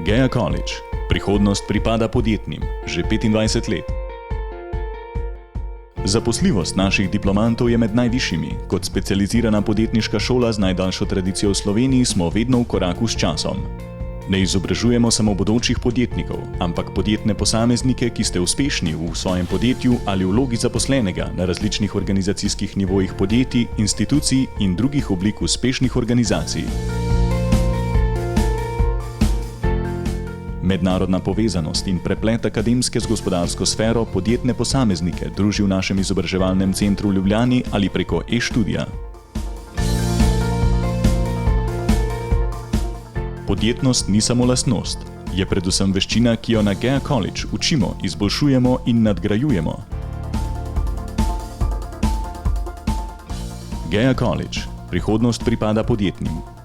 Gea College. Prihodnost pripada podjetnim. Že 25 let. Zaposljivost naših diplomantov je med najvišjimi. Kot specializirana podjetniška šola z najdaljšo tradicijo v Sloveniji smo vedno v koraku s časom. Ne izobražujemo samo bodočih podjetnikov, ampak podjetne posameznike, ki ste uspešni v svojem podjetju ali v vlogi zaposlenega na različnih organizacijskih nivojih podjetij, institucij in drugih oblik uspešnih organizacij. Mednarodna povezanost in preplet akademske z gospodarsko sfero podjetne posameznike druži v našem izobraževalnem centru v Ljubljani ali preko e-študija. Podjetnost ni samo lastnost, je predvsem veščina, ki jo na Gea College učimo, izboljšujemo in nadgrajujemo. Gea College. Prihodnost pripada podjetnim.